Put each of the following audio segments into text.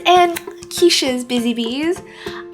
and quiches, busy bees.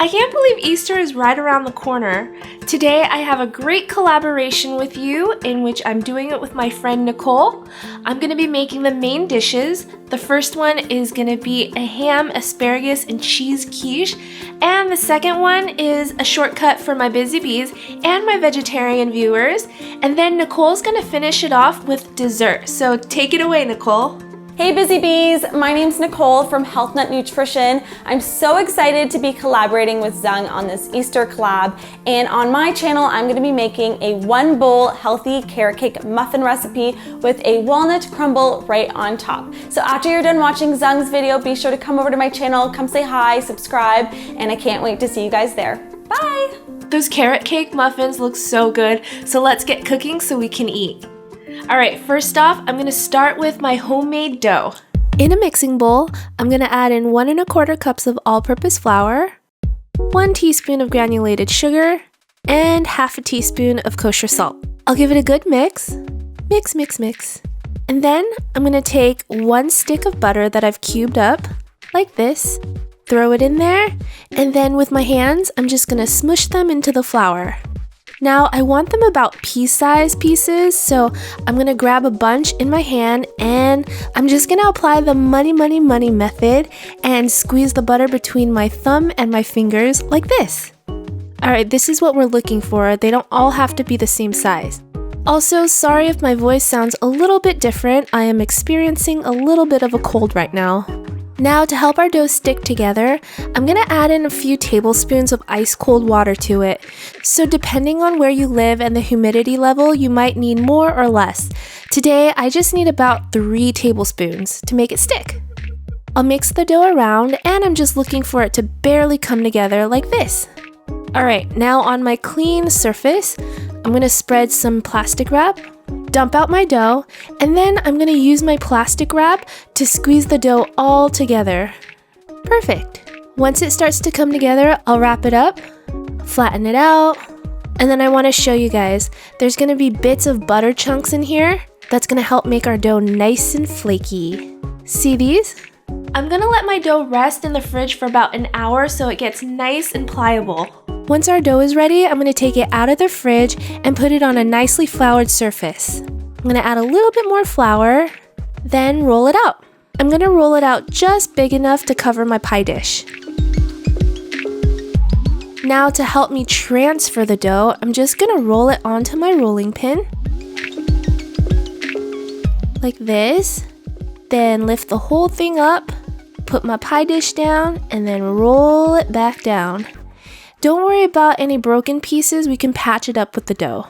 I can't believe Easter is right around the corner. Today I have a great collaboration with you in which I'm doing it with my friend Nicole. I'm going to be making the main dishes. The first one is going to be a ham, asparagus, and cheese quiche. And the second one is a shortcut for my busy bees and my vegetarian viewers. And then Nicole's going to finish it off with dessert. So take it away, Nicole. Hey Busy Bees, my name's Nicole from HealthNut Nutrition. I'm so excited to be collaborating with Zung on this Easter collab, and on my channel I'm going to be making a 1-bowl healthy carrot cake muffin recipe with a walnut crumble right on top. So after you're done watching Zung's video, be sure to come over to my channel, come say hi, subscribe, and I can't wait to see you guys there. Bye! Those carrot cake muffins look so good, so let's get cooking so we can eat. Alright, first off, I'm going to start with my homemade dough. In a mixing bowl, I'm going to add in 1 1/4 cups of all-purpose flour, 1 teaspoon of granulated sugar, and 1/2 teaspoon of kosher salt. I'll give it a good mix. Mix, mix, mix. And then I'm going to take 1 stick of butter that I've cubed up, like this, throw it in there, and then with my hands, I'm just going to smush them into the flour. Now, I want them about pea-sized pieces, so I'm going to grab a bunch in my hand and I'm just going to apply the money method and squeeze the butter between my thumb and my fingers like this. Alright, this is what we're looking for. They don't all have to be the same size. Also, sorry if my voice sounds a little bit different. I am experiencing a little bit of a cold right now. Now, to help our dough stick together, I'm going to add in a few tablespoons of ice cold water to it. So depending on where you live and the humidity level, you might need more or less. Today, I just need about 3 tablespoons to make it stick. I'll mix the dough around and I'm just looking for it to barely come together like this. Alright, now on my clean surface, I'm going to spread some plastic wrap, dump out my dough, and then I'm going to use my plastic wrap to squeeze the dough all together. Perfect. Once it starts to come together, I'll wrap it up, flatten it out, and then I want to show you guys, there's going to be bits of butter chunks in here that's going to help make our dough nice and flaky. See these? I'm going to let my dough rest in the fridge for about an hour so it gets nice and pliable. Once our dough is ready, I'm going to take it out of the fridge and put it on a nicely floured surface. I'm going to add a little bit more flour, then roll it out. I'm going to roll it out just big enough to cover my pie dish. Now to help me transfer the dough, I'm just going to roll it onto my rolling pin. Like this. Then lift the whole thing up, put my pie dish down, and then roll it back down. Don't worry about any broken pieces, we can patch it up with the dough.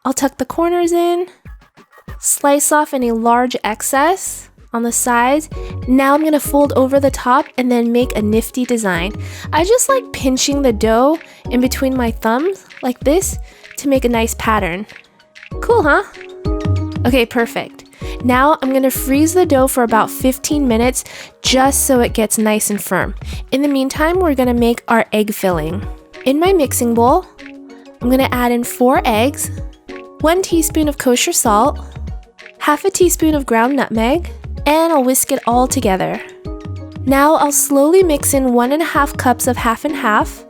I'll tuck the corners in, slice off any large excess on the sides. Now I'm going to fold over the top and then make a nifty design. I just like pinching the dough in between my thumbs like this to make a nice pattern. Cool, huh? Okay, perfect. Now I'm going to freeze the dough for about 15 minutes just so it gets nice and firm. In the meantime, we're going to make our egg filling. In my mixing bowl, I'm going to add in 4 eggs, 1 teaspoon of kosher salt, 1/2 teaspoon of ground nutmeg, and I'll whisk it all together. Now I'll slowly mix in 1 1/2 cups of half and half.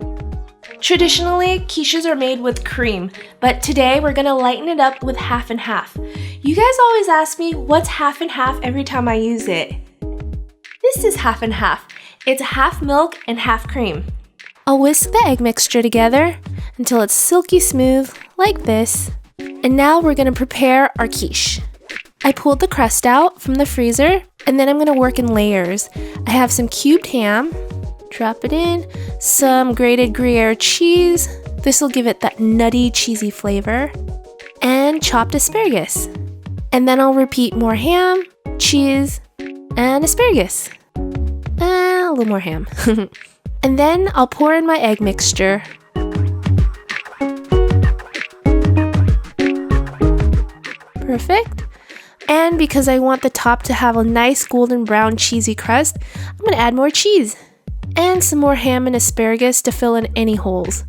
Traditionally, quiches are made with cream, but today we're going to lighten it up with half and half. You guys always ask me what's half and half every time I use it. This is half and half. It's half milk and half cream. I'll whisk the egg mixture together until it's silky smooth, like this. And now we're going to prepare our quiche. I pulled the crust out from the freezer, and then I'm going to work in layers. I have some cubed ham, drop it in, some grated Gruyère cheese, this will give it that nutty, cheesy flavor, and chopped asparagus. And then I'll repeat more ham, cheese, and asparagus. A little more ham. And then I'll pour in my egg mixture. Perfect. And because I want the top to have a nice golden brown cheesy crust, I'm going to add more cheese. And some more ham and asparagus to fill in any holes.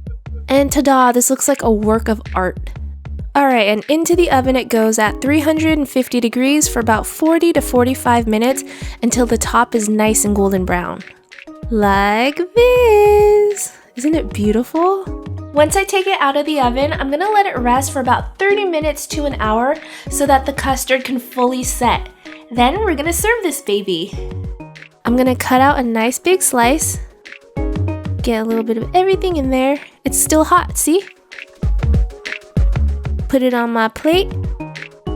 And ta-da, this looks like a work of art. Alright, and into the oven it goes at 350 degrees for about 40 to 45 minutes until the top is nice and golden brown. Like this. Isn't it beautiful? Once I take it out of the oven, I'm gonna let it rest for about 30 minutes to an hour so that the custard can fully set. Then we're gonna serve this baby. I'm gonna cut out a nice big slice. Get a little bit of everything in there. It's still hot, see? Put it on my plate.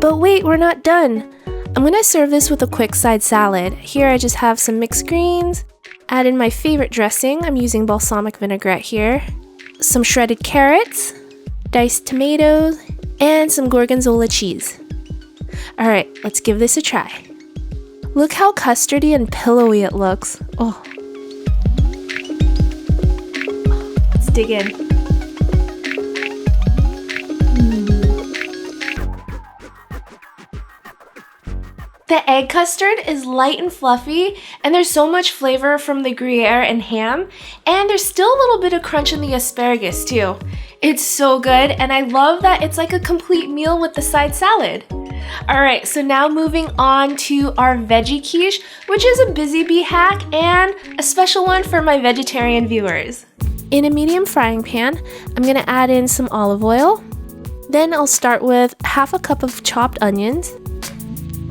But wait, we're not done. I'm gonna serve this with a quick side salad. Here I just have some mixed greens. Add in my favorite dressing. I'm using balsamic vinaigrette here. Some shredded carrots, diced tomatoes, and some gorgonzola cheese. Alright, let's give this a try. Look how custardy and pillowy it looks. Oh. Let's dig in. The egg custard is light and fluffy, and there's so much flavor from the Gruyere and ham, and there's still a little bit of crunch in the asparagus too. It's so good, and I love that it's like a complete meal with the side salad. Alright, so now moving on to our veggie quiche, which is a busy bee hack and a special one for my vegetarian viewers. In a medium frying pan, I'm going to add in some olive oil. Then I'll start with half a cup of chopped onions.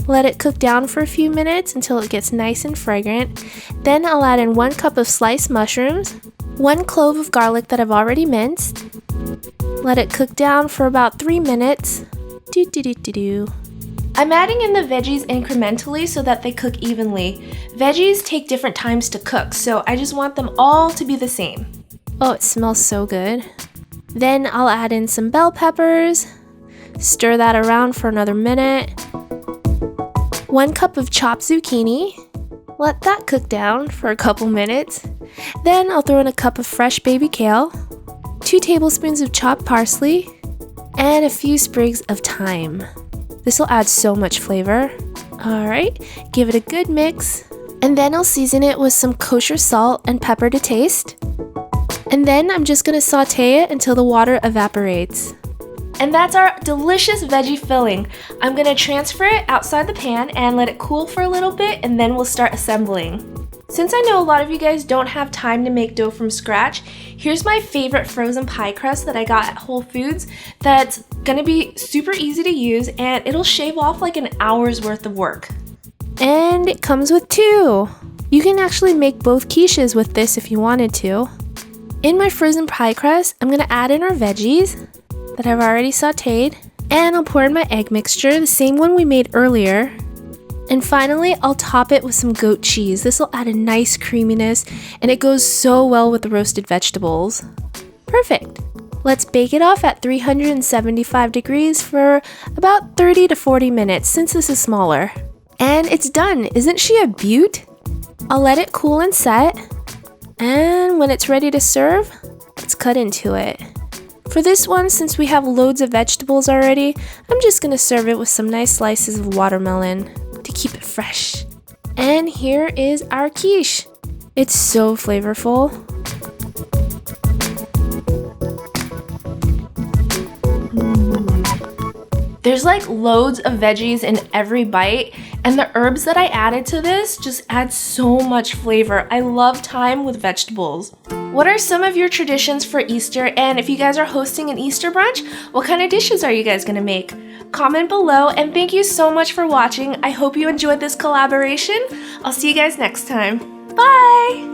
Let it cook down for a few minutes until it gets nice and fragrant. Then I'll add in 1 cup of sliced mushrooms, 1 clove of garlic that I've already minced. Let it cook down for about 3 minutes. I'm adding in the veggies incrementally so that they cook evenly. Veggies take different times to cook, so I just want them all to be the same. Oh, it smells so good. Then I'll add in some bell peppers. Stir that around for another minute. 1 cup of chopped zucchini. Let that cook down for a couple minutes. Then I'll throw in a cup of fresh baby kale, 2 tablespoons of chopped parsley, and a few sprigs of thyme. This will add so much flavor. Alright, give it a good mix. And then I'll season it with some kosher salt and pepper to taste. And then I'm just gonna saute it until the water evaporates. And that's our delicious veggie filling. I'm gonna transfer it outside the pan and let it cool for a little bit, and then we'll start assembling. Since I know a lot of you guys don't have time to make dough from scratch, here's my favorite frozen pie crust that I got at Whole Foods that's gonna be super easy to use, and it'll shave off like an hour's worth of work. And it comes with 2. You can actually make both quiches with this if you wanted to. In my frozen pie crust, I'm gonna add in our veggies that I've already sauteed, and I'll pour in my egg mixture, the same one we made earlier. And finally, I'll top it with some goat cheese. This will add a nice creaminess, and it goes so well with the roasted vegetables. Perfect. Let's bake it off at 375 degrees for about 30 to 40 minutes since this is smaller. And it's done. Isn't she a beaut? I'll let it cool and set, and when it's ready to serve, let's cut into it. For this one, since we have loads of vegetables already, I'm just gonna serve it with some nice slices of watermelon to keep it fresh. And here is our quiche. It's so flavorful. There's like loads of veggies in every bite, and the herbs that I added to this just add so much flavor. I love thyme with vegetables. What are some of your traditions for Easter? And if you guys are hosting an Easter brunch, what kind of dishes are you guys gonna make? Comment below, and thank you so much for watching. I hope you enjoyed this collaboration. I'll see you guys next time. Bye!